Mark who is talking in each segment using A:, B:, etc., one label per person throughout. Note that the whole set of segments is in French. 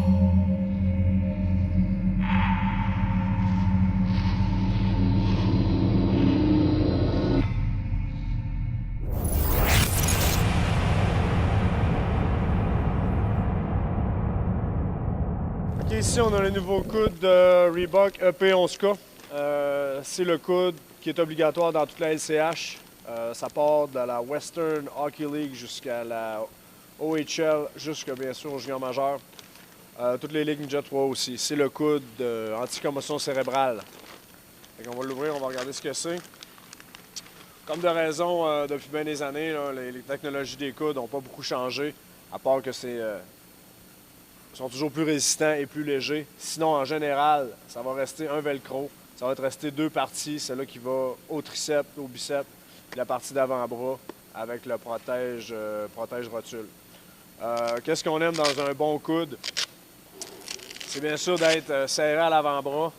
A: Ok, ici on a le nouveau coude de Reebok EP11K. C'est le coude qui est obligatoire dans toute la LCH. Ça part de la Western Hockey League jusqu'à la OHL, jusqu'à bien sûr au junior majeur. Toutes les ligues Ninja 3 aussi. C'est le coude anti-commotion cérébrale. On va l'ouvrir, on va regarder ce que c'est. Comme de raison, depuis bien des années, là, les technologies des coudes n'ont pas beaucoup changé, à part que ils sont toujours plus résistants et plus légers. Sinon, en général, ça va rester un velcro. Ça va être resté deux parties. Celle-là qui va au triceps, au biceps, puis la partie d'avant-bras avec le protège rotule. Qu'est-ce qu'on aime dans un bon coude? C'est bien sûr d'être serré à l'avant-bras,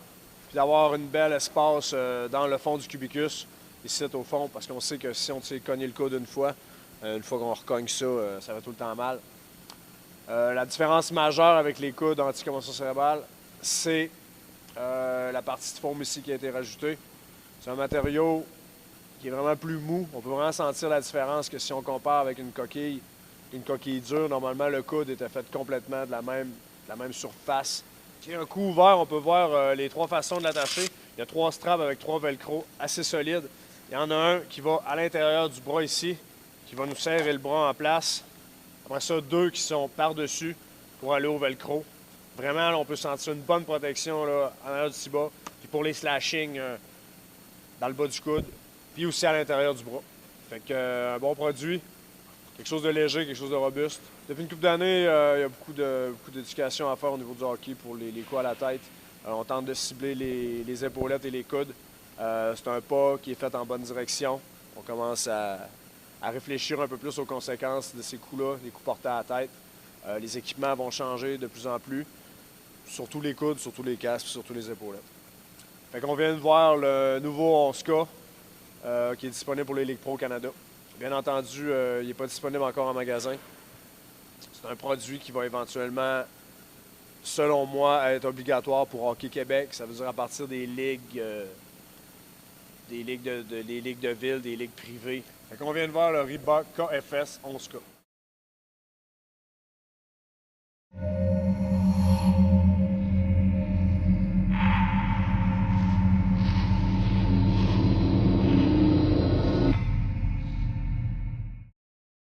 A: puis d'avoir une belle espace dans le fond du cubicus, ici au fond, parce qu'on sait que si on s'est cogné le coude une fois qu'on recogne ça, ça va tout le temps mal. La différence majeure avec les coudes anti-commotion cérébrale, c'est la partie de foam ici qui a été rajoutée. C'est un matériau qui est vraiment plus mou. On peut vraiment sentir la différence que si on compare avec une coquille dure. Normalement, le coude était fait complètement de la même surface. S'il y a un coup ouvert, on peut voir les trois façons de l'attacher. Il y a trois straps avec trois velcro assez solides. Il y en a un qui va à l'intérieur du bras ici, qui va nous serrer le bras en place. Après ça, deux qui sont par-dessus pour aller au velcro. Vraiment, là, on peut sentir une bonne protection là, en arrière du bas. Puis pour les slashings dans le bas du coude. Puis aussi à l'intérieur du bras. Fait que un bon produit. Quelque chose de léger, quelque chose de robuste. Depuis une couple d'années, il y a beaucoup d'éducation à faire au niveau du hockey pour les coups à la tête. On tente de cibler les épaulettes et les coudes. C'est un pas qui est fait en bonne direction. On commence à réfléchir un peu plus aux conséquences de ces coups-là, des coups portés à la tête. Les équipements vont changer de plus en plus, surtout les coudes, surtout les casques, surtout les épaulettes. Fait qu'on vient de voir le nouveau 11K qui est disponible pour les Ligues Pro Canada. Bien entendu, il n'est pas disponible encore en magasin. C'est un produit qui va éventuellement, selon moi, être obligatoire pour Hockey Québec. Ça veut dire à partir des ligues, des ligues de ville, des ligues privées. Fait qu'on vient de voir le Reebok KFS 11K.